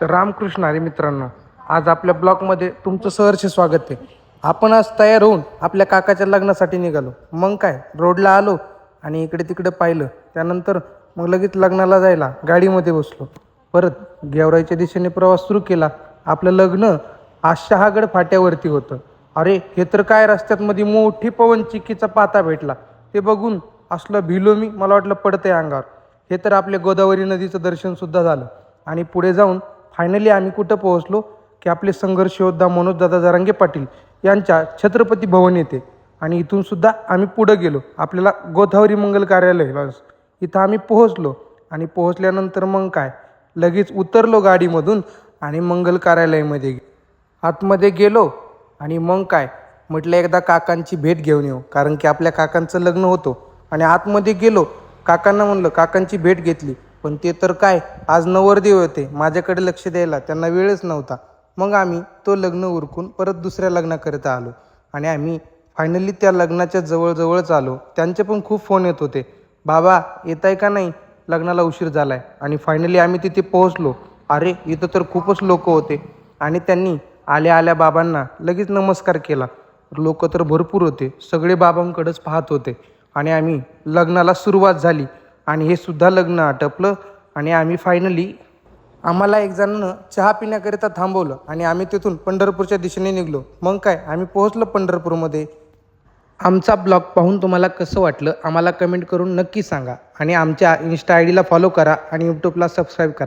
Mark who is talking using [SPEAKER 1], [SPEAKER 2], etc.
[SPEAKER 1] तर रामकृष्ण हरी मित्रांनो, आज आपल्या ब्लॉगमध्ये तुमचं सहर्ष स्वागत आहे. आपण आज तयार होऊन आपल्या काकाच्या लग्नासाठी निघालो. मग काय रोडला आलो आणि इकडे तिकडे पाहिलं. त्यानंतर मग लगेच लग्नाला जायला गाडीमध्ये बसलो. परत गेवराईच्या दिशेने प्रवास सुरू केला. आपलं लग्न आज शहागड फाट्यावरती होतं. अरे हे तर काय, रस्त्यात मध्ये मोठी पवन चिक्कीचा पाता भेटला. ते बघून असलं भिलो मी, मला वाटलं पडतंय अंगावर. हे तर आपल्या गोदावरी नदीचं दर्शनसुद्धा झालं. आणि पुढे जाऊन फायनली आम्ही कुठं पोहोचलो की आपले संघर्ष योद्धा मनोजदादा जरांगे पाटील यांच्या छत्रपती भवन येथे. आणि इथून सुद्धा आम्ही पुढं गेलो आपल्याला गोदावरी मंगल कार्यालय इथं आम्ही पोहोचलो. आणि पोहोचल्यानंतर मग काय, लगेच उतरलो गाडीमधून आणि मंगल कार्यालयामध्ये आतमध्ये गेलो. आणि मग काय म्हटलं, एकदा काकांची भेट घेऊन येऊ, कारण की आपल्या काकांचं लग्न होतं. आणि आतमध्ये गेलो, काकांना म्हणलं, काकांची भेट घेतली. पण ते तर काय, आज नवरदेव होते, माझ्याकडे लक्ष द्यायला त्यांना वेळच नव्हता. मग आम्ही तो लग्न उरकून परत दुसऱ्या लग्नाकरिता आलो. आणि आम्ही फायनली त्या लग्नाच्या जवळजवळच आलो. त्यांचे पण खूप फोन येत होते, बाबा येत आहे का नाही, लग्नाला उशीर झाला आहे. आणि फायनली आम्ही तिथे पोहोचलो. अरे इथं तर खूपच लोक होते. आणि त्यांनी आल्या आल्या बाबांना लगेच नमस्कार केला. लोक तर भरपूर होते, सगळे बाबांकडेच पाहत होते. आणि आम्ही लग्नाला सुरुवात झाली. आणि हे सुद्धा लग्न आटपलं. आणि आम्ही फायनली, आम्हाला एक जणांनं चहा पिण्याकरिता थांबवलं आणि आम्ही तिथून पंढरपूरच्या दिशेने निघलो. मग काय, आम्ही पोहोचलो पंढरपूरमध्ये. आमचा ब्लॉग पाहून तुम्हाला कसं वाटलं आम्हाला कमेंट करून नक्की सांगा. आणि आमच्या इन्स्टा आय डीला फॉलो करा आणि यूट्यूबला सबस्क्राईब करा.